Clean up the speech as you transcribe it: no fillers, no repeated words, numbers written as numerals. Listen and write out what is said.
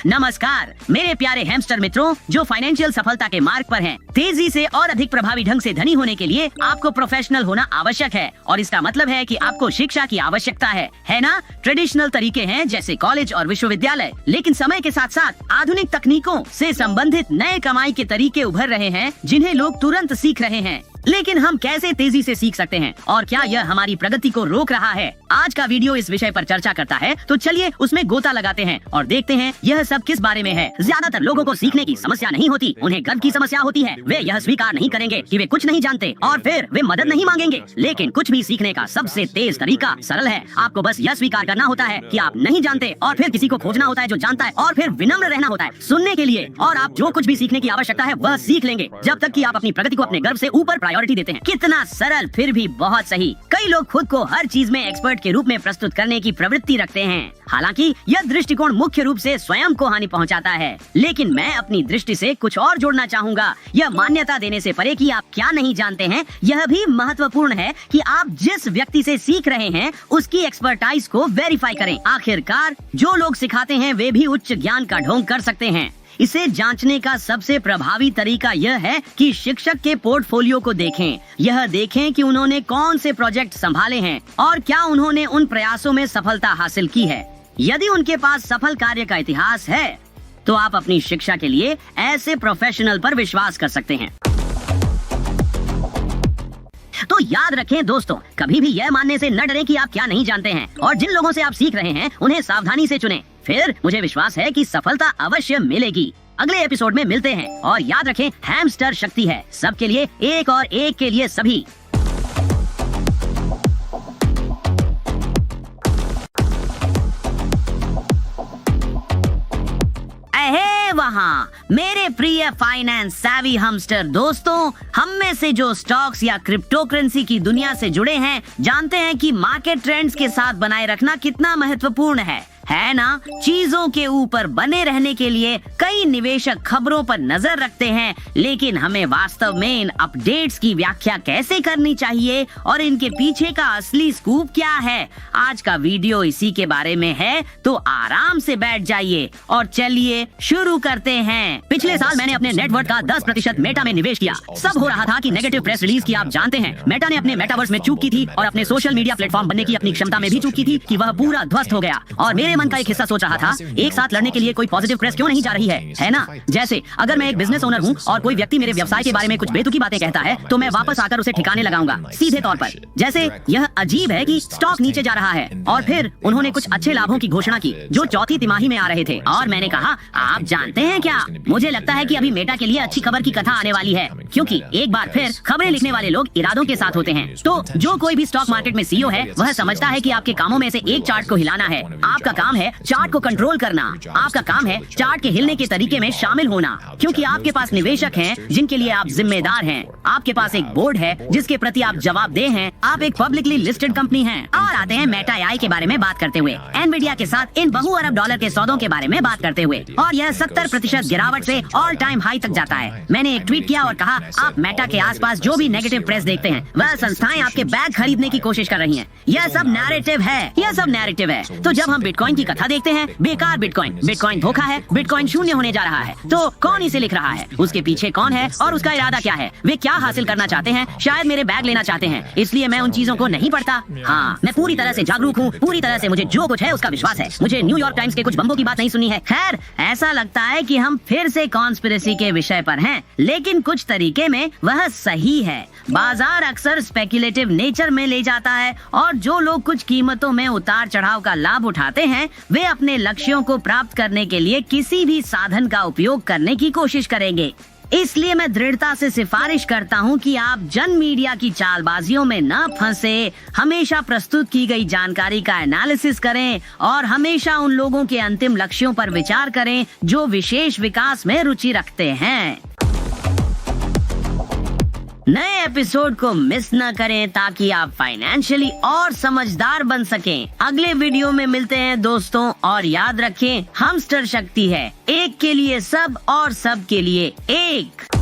नमस्कार मेरे प्यारे हैमस्टर मित्रों जो फाइनेंशियल सफलता के मार्ग पर हैं। तेजी से और अधिक प्रभावी ढंग से धनी होने के लिए आपको प्रोफेशनल होना आवश्यक है और इसका मतलब है कि आपको शिक्षा की आवश्यकता है ना। ट्रेडिशनल तरीके हैं जैसे कॉलेज और विश्वविद्यालय, लेकिन समय के साथ साथ आधुनिक तकनीकों से संबंधित नए कमाई के तरीके उभर रहे हैं जिन्हें लोग तुरंत सीख रहे हैं। लेकिन हम कैसे तेजी से सीख सकते हैं और क्या यह हमारी प्रगति को रोक रहा है? आज का वीडियो इस विषय पर चर्चा करता है, तो चलिए उसमें गोता लगाते हैं और देखते हैं यह सब किस बारे में है। ज्यादातर लोगों को सीखने की समस्या नहीं होती, उन्हें गर्व की समस्या होती है। वे यह स्वीकार नहीं करेंगे कि वे कुछ नहीं जानते और फिर वे मदद नहीं मांगेंगे। लेकिन कुछ भी सीखने का सबसे तेज तरीका सरल है। आपको बस यह स्वीकार करना होता है कि आप नहीं जानते और फिर किसी को खोजना होता है जो जानता है और फिर विनम्र रहना होता है सुनने के लिए। और आप जो कुछ भी सीखने की आवश्यकता है वह सीख लेंगे जब तक कि आप अपनी प्रगति को अपने गर्व से ऊपर प्रायोरिटी देते हैं। कितना सरल फिर भी बहुत सही। कई लोग खुद को हर चीज में एक्सपर्ट के रूप में प्रस्तुत करने की प्रवृत्ति रखते हैं। हालांकि यह दृष्टिकोण मुख्य रूप से स्वयं को हानि पहुंचाता है। लेकिन मैं अपनी दृष्टि से कुछ और जोड़ना चाहूंगा। यह मान्यता देने से परे कि आप क्या नहीं जानते हैं, यह भी महत्वपूर्ण है कि आप जिस व्यक्ति से सीख रहे हैं उसकी एक्सपर्टाइज को वेरीफाई करें। आखिरकार जो लोग सिखाते हैं वे भी उच्च ज्ञान का ढोंग कर सकते हैं। इसे जांचने का सबसे प्रभावी तरीका यह है कि शिक्षक के पोर्टफोलियो को देखें। यह देखें कि उन्होंने कौन से प्रोजेक्ट संभाले हैं और क्या उन्होंने उन प्रयासों में सफलता हासिल की है। यदि उनके पास सफल कार्य का इतिहास है तो आप अपनी शिक्षा के लिए ऐसे प्रोफेशनल पर विश्वास कर सकते हैं। तो याद रखें दोस्तों, कभी भी यह मानने से न डरें कि आप क्या नहीं जानते हैं और जिन लोगों से आप सीख रहे हैं उन्हें सावधानी से चुनें। फिर मुझे विश्वास है कि सफलता अवश्य मिलेगी। अगले एपिसोड में मिलते हैं और याद रखें, हैमस्टर शक्ति है सबके लिए, एक और एक के लिए सभी। वहाँ मेरे प्रिय फाइनेंस सैवी हैमस्टर दोस्तों, हम में से जो स्टॉक्स या क्रिप्टोकरेंसी की दुनिया से जुड़े हैं जानते हैं कि मार्केट ट्रेंड्स के साथ बनाए रखना कितना महत्वपूर्ण है ना। चीजों के ऊपर बने रहने के लिए कई निवेशक खबरों पर नजर रखते हैं, लेकिन हमें वास्तव में इन अपडेट्स की व्याख्या कैसे करनी चाहिए और इनके पीछे का असली स्कूप क्या है। आज का वीडियो इसी के बारे में है, तो आराम से बैठ जाइए और चलिए शुरू करते हैं। पिछले साल मैंने अपने नेटवर्थ का 10% मेटा में निवेश किया। सब हो रहा था कि नेगेटिव प्रेस रिलीज की आप जानते हैं। मेटा ने अपने मेटावर्स में चूक की थी और अपने सोशल मीडिया प्लेटफॉर्म बनने की अपनी क्षमता में भी चूक की थी कि वह पूरा ध्वस्त हो गया। और मेरे मन का एक हिस्सा सोच रहा था, एक साथ लड़ने के लिए कोई पॉजिटिव प्रेस क्यों नहीं जा रही है ना। जैसे अगर मैं एक बिजनेस ओनर हूँ और कोई व्यक्ति मेरे व्यवसाय के बारे में कुछ बेतुकी बातें कहता है तो मैं वापस आकर उसे ठिकाने लगाऊंगा सीधे तौर पर। जैसे यह अजीब है कि स्टॉक नीचे जा रहा है और फिर उन्होंने कुछ अच्छे लाभों की घोषणा की जो चौथी तिमाही में आ रहे थे और मैंने कहा, आप जानते हैं क्या, मुझे लगता है कि अभी मेटा के लिए अच्छी खबर की कथा आने वाली है। क्योंकि एक बार फिर खबरें लिखने वाले लोग इरादों के साथ होते हैं। तो जो कोई भी स्टॉक मार्केट में सीईओ है वह समझता है कि आपके कामों में से एक चार्ट को हिलाना है। आपका काम है चार्ट को कंट्रोल करना। आपका काम है चार्ट के हिलने के तरीके में शामिल होना, क्योंकि आपके पास निवेशक हैं जिनके लिए आप जिम्मेदार हैं। आपके पास एक बोर्ड है जिसके प्रति आप जवाबदेह हैं। आप एक पब्लिकली लिस्टेड कंपनी हैं। और आते हैं मेटा एआई के बारे में बात करते हुए, एनवीडिया के साथ इन बहु अरब डॉलर के सौदों के बारे में बात करते हुए, और यह 70% गिरावट से ऑल टाइम हाई तक जाता है। मैंने एक ट्वीट किया और कहा, आप मेटा के आसपास जो भी नेगेटिव प्रेस देखते हैं वह संस्थाएं आपके बैग खरीदने की कोशिश कर रही हैं। यह सब नैरेटिव है। तो जब हम बिटकॉइन की कथा देखते हैं, बेकार बिटकॉइन धोखा है, बिटकॉइन शून्य होने जा रहा है, तो कौन इसे लिख रहा है, उसके पीछे कौन है और उसका इरादा क्या है, वे क्या हासिल करना चाहते हैं। शायद मेरे बैग लेना चाहते हैं, इसलिए मैं उन चीजों को नहीं पढ़ता। हाँ, मैं पूरी तरह से जागरूक हूँ, पूरी तरह से मुझे जो कुछ है उसका विश्वास है। मुझे न्यूयॉर्क टाइम्स के कुछ बम्बों की बात नहीं सुननी है। खैर, ऐसा लगता है कि हम फिर से कॉन्स्पिरेसी के विषय पर हैं, लेकिन कुछ तरीके में वह सही है। बाजार अक्सर स्पेक्युलेटिव नेचर में ले जाता है और जो लोग कुछ कीमतों में उतार चढ़ाव का लाभ उठाते हैं वे अपने लक्ष्यों को प्राप्त करने के लिए किसी भी साधन का उपयोग करने की कोशिश करेंगे। इसलिए मैं दृढ़ता से सिफारिश करता हूं कि आप जन मीडिया की चालबाजियों में न फंसे। हमेशा प्रस्तुत की गई जानकारी का एनालिसिस करें और हमेशा उन लोगों के अंतिम लक्ष्यों पर विचार करें जो विशेष विकास में रुचि रखते हैं। नए एपिसोड को मिस न करें ताकि आप फाइनेंशियली और समझदार बन सकें। अगले वीडियो में मिलते हैं दोस्तों, और याद रखें, हैमस्टर शक्ति है, एक के लिए सब और सब के लिए एक।